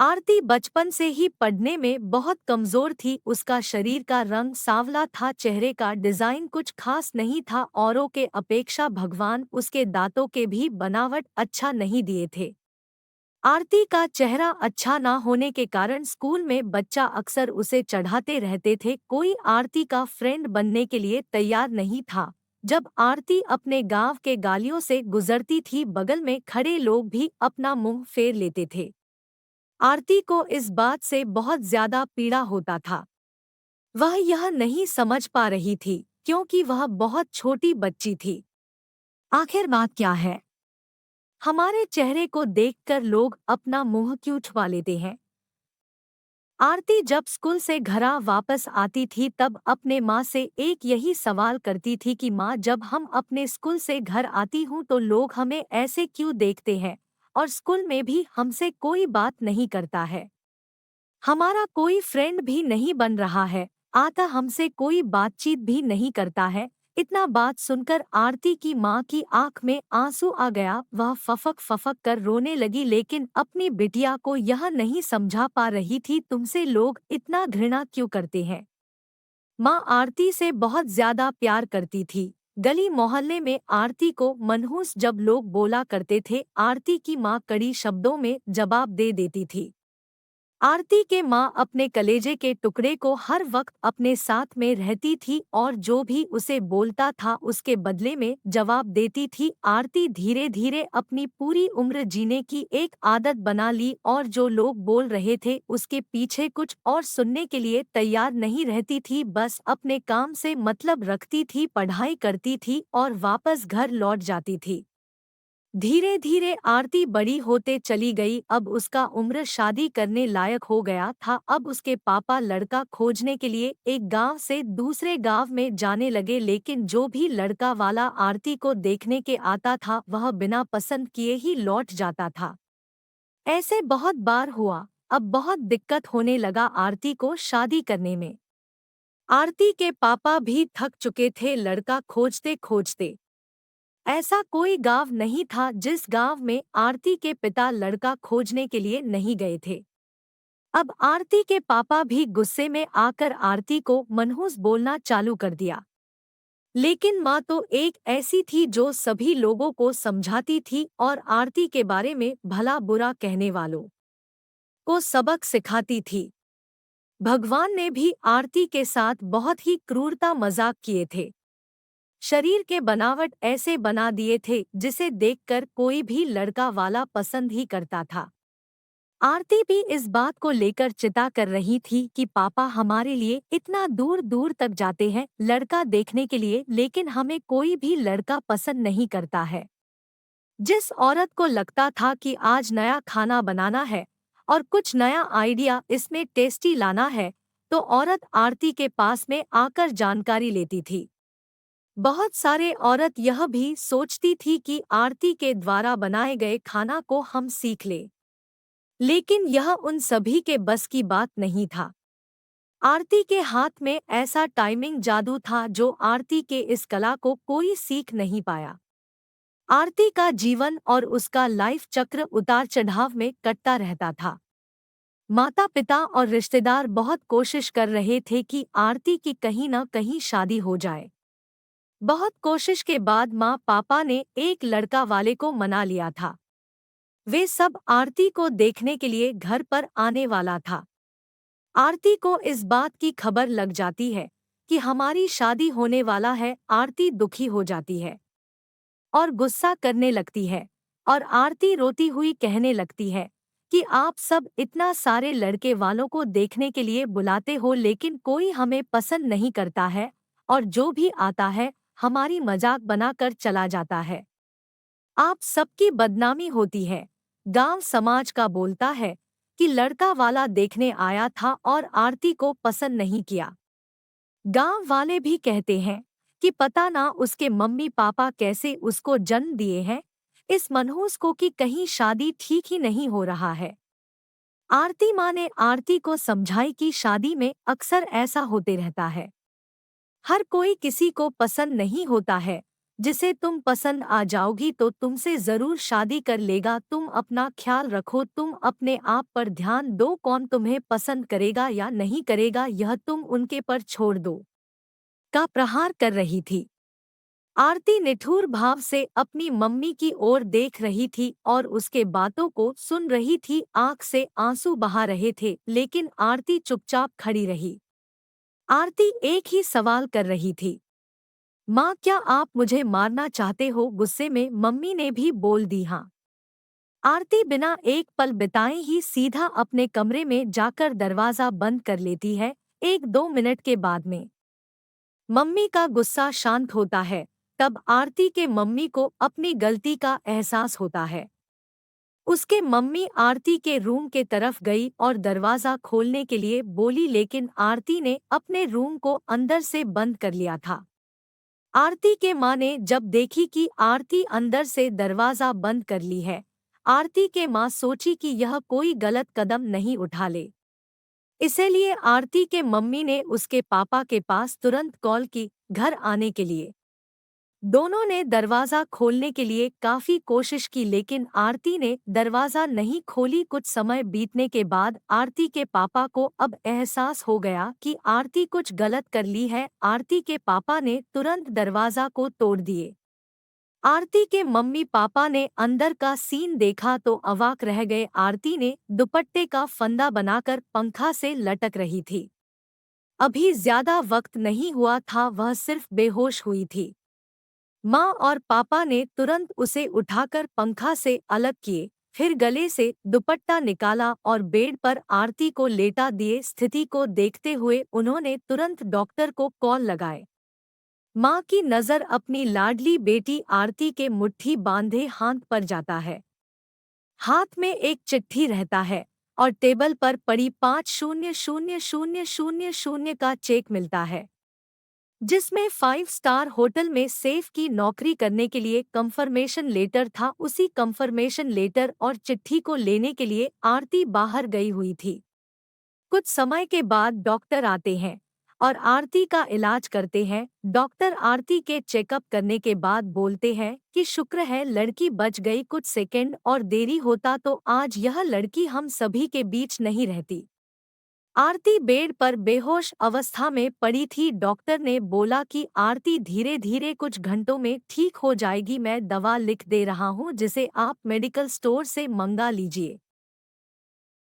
आरती बचपन से ही पढ़ने में बहुत कमजोर थी। उसका शरीर का रंग सांवला था, चेहरे का डिजाइन कुछ खास नहीं था। औरों के अपेक्षा भगवान उसके दांतों के भी बनावट अच्छा नहीं दिए थे। आरती का चेहरा अच्छा ना होने के कारण स्कूल में बच्चा अक्सर उसे चढ़ाते रहते थे। कोई आरती का फ्रेंड बनने के लिए तैयार नहीं था। जब आरती अपने गांव के गालियों से गुजरती थी, बगल में खड़े लोग भी अपना मुंह फेर लेते थे। आरती को इस बात से बहुत ज्यादा पीड़ा होता था। वह यह नहीं समझ पा रही थी क्योंकि वह बहुत छोटी बच्ची थी। आखिर बात क्या है? हमारे चेहरे को देखकर लोग अपना मुंह क्यों छुपा लेते हैं? आरती जब स्कूल से घर वापस आती थी तब अपने माँ से एक यही सवाल करती थी कि माँ, जब हम अपने स्कूल से घर आती हूँ तो लोग हमें ऐसे क्यों देखते हैं और स्कूल में भी हमसे कोई बात नहीं करता है। हमारा कोई फ्रेंड भी नहीं बन रहा है, आता हमसे कोई बातचीत भी नहीं करता है। इतना बात सुनकर आरती की माँ की आंख में आंसू आ गया। वह फफक फफक कर रोने लगी, लेकिन अपनी बिटिया को यह नहीं समझा पा रही थी तुमसे लोग इतना घृणा क्यों करते हैं। माँ आरती से बहुत ज्यादा प्यार करती थी। गली मोहल्ले में आरती को मनहूस जब लोग बोला करते थे, आरती की माँ कड़ी शब्दों में जवाब दे देती थी। आरती के माँ अपने कलेजे के टुकड़े को हर वक्त अपने साथ में रहती थी और जो भी उसे बोलता था उसके बदले में जवाब देती थी। आरती धीरे धीरे अपनी पूरी उम्र जीने की एक आदत बना ली और जो लोग बोल रहे थे उसके पीछे कुछ और सुनने के लिए तैयार नहीं रहती थी। बस अपने काम से मतलब रखती थी, पढ़ाई करती थी और वापस घर लौट जाती थी। धीरे धीरे आरती बड़ी होते चली गई। अब उसका उम्र शादी करने लायक हो गया था। अब उसके पापा लड़का खोजने के लिए एक गांव से दूसरे गांव में जाने लगे, लेकिन जो भी लड़का वाला आरती को देखने के आता था वह बिना पसंद किए ही लौट जाता था। ऐसे बहुत बार हुआ। अब बहुत दिक्कत होने लगा आरती को शादी करने में। आरती के पापा भी थक चुके थे लड़का खोजते खोजते। ऐसा कोई गांव नहीं था जिस गांव में आरती के पिता लड़का खोजने के लिए नहीं गए थे। अब आरती के पापा भी गुस्से में आकर आरती को मनहूस बोलना चालू कर दिया। लेकिन माँ तो एक ऐसी थी जो सभी लोगों को समझाती थी और आरती के बारे में भला बुरा कहने वालों को सबक सिखाती थी। भगवान ने भी आरती के साथ बहुत ही क्रूरता मजाक किए थे। शरीर के बनावट ऐसे बना दिए थे जिसे देखकर कोई भी लड़का वाला पसंद ही करता था। आरती भी इस बात को लेकर चिंता कर रही थी कि पापा हमारे लिए इतना दूर दूर तक जाते हैं लड़का देखने के लिए, लेकिन हमें कोई भी लड़का पसंद नहीं करता है। जिस औरत को लगता था कि आज नया खाना बनाना है और कुछ नया आइडिया इसमें टेस्टी लाना है, तो औरत आरती के पास में आकर जानकारी लेती थी। बहुत सारे औरत यह भी सोचती थी कि आरती के द्वारा बनाए गए खाना को हम सीख ले, लेकिन यह उन सभी के बस की बात नहीं था। आरती के हाथ में ऐसा टाइमिंग जादू था जो आरती के इस कला को कोई सीख नहीं पाया। आरती का जीवन और उसका लाइफ चक्र उतार चढ़ाव में कटता रहता था। माता पिता और रिश्तेदार बहुत कोशिश कर रहे थे कि आरती की कहीं न कहीं शादी हो जाए। बहुत कोशिश के बाद माँ पापा ने एक लड़का वाले को मना लिया था। वे सब आरती को देखने के लिए घर पर आने वाला था। आरती को इस बात की खबर लग जाती है कि हमारी शादी होने वाला है। आरती दुखी हो जाती है और गुस्सा करने लगती है और आरती रोती हुई कहने लगती है कि आप सब इतना सारे लड़के वालों को देखने के लिए बुलाते हो, लेकिन कोई हमें पसंद नहीं करता है और जो भी आता है हमारी मजाक बनाकर चला जाता है। आप सबकी बदनामी होती है। गांव समाज का बोलता है कि लड़का वाला देखने आया था और आरती को पसंद नहीं किया। गांव वाले भी कहते हैं कि पता ना उसके मम्मी पापा कैसे उसको जन्म दिए हैं। इस मनहूस को कि कहीं शादी ठीक ही नहीं हो रहा है। आरती माँ ने आरती को समझाई कि शादी में अक्सर ऐसा होते रहता है। हर कोई किसी को पसंद नहीं होता है। जिसे तुम पसंद आ जाओगी तो तुमसे जरूर शादी कर लेगा। तुम अपना ख्याल रखो, तुम अपने आप पर ध्यान दो, कौन तुम्हें पसंद करेगा या नहीं करेगा यह तुम उनके पर छोड़ दो। का प्रहार कर रही थी। आरती निठुर भाव से अपनी मम्मी की ओर देख रही थी और उसके बातों को सुन रही थी। आंख से आंसू बहा रहे थे, लेकिन आरती चुपचाप खड़ी रही। आरती एक ही सवाल कर रही थी, माँ क्या आप मुझे मारना चाहते हो? गुस्से में मम्मी ने भी बोल दी हाँ। आरती बिना एक पल बिताए ही सीधा अपने कमरे में जाकर दरवाजा बंद कर लेती है। 1-2 मिनट के बाद में मम्मी का गुस्सा शांत होता है। तब आरती के मम्मी को अपनी गलती का एहसास होता है। उसके मम्मी आरती के रूम के तरफ गई और दरवाजा खोलने के लिए बोली, लेकिन आरती ने अपने रूम को अंदर से बंद कर लिया था। आरती के माँ ने जब देखी कि आरती अंदर से दरवाजा बंद कर ली है, आरती के माँ सोची कि यह कोई गलत कदम नहीं उठा ले। इसीलिए आरती के मम्मी ने उसके पापा के पास तुरंत कॉल की घर आने के लिए। दोनों ने दरवाजा खोलने के लिए काफी कोशिश की, लेकिन आरती ने दरवाजा नहीं खोली। कुछ समय बीतने के बाद आरती के पापा को अब एहसास हो गया कि आरती कुछ गलत कर ली है। आरती के पापा ने तुरंत दरवाजा को तोड़ दिए। आरती के मम्मी पापा ने अंदर का सीन देखा तो अवाक रह गए। आरती ने दुपट्टे का फंदा बनाकर पंखा से लटक रही थी। अभी ज्यादा वक्त नहीं हुआ था, वह सिर्फ बेहोश हुई थी। माँ और पापा ने तुरंत उसे उठाकर पंखा से अलग किए, फिर गले से दुपट्टा निकाला और बेड पर आरती को लेटा दिए। स्थिति को देखते हुए उन्होंने तुरंत डॉक्टर को कॉल लगाए। माँ की नज़र अपनी लाडली बेटी आरती के मुट्ठी बांधे हाथ पर जाता है। हाथ में एक चिट्ठी रहता है और टेबल पर पड़ी 5,000,000 का चेक मिलता है, जिसमें 5 स्टार होटल में सेफ की नौकरी करने के लिए कंफर्मेशन लेटर था। उसी कंफर्मेशन लेटर और चिट्ठी को लेने के लिए आरती बाहर गई हुई थी। कुछ समय के बाद डॉक्टर आते हैं और आरती का इलाज करते हैं। डॉक्टर आरती के चेकअप करने के बाद बोलते हैं कि शुक्र है लड़की बच गई। कुछ सेकंड और देरी होता तो आज यह लड़की हम सभी के बीच नहीं रहती। आरती बेड पर बेहोश अवस्था में पड़ी थी। डॉक्टर ने बोला कि आरती धीरे धीरे कुछ घंटों में ठीक हो जाएगी। मैं दवा लिख दे रहा हूँ, जिसे आप मेडिकल स्टोर से मंगा लीजिए।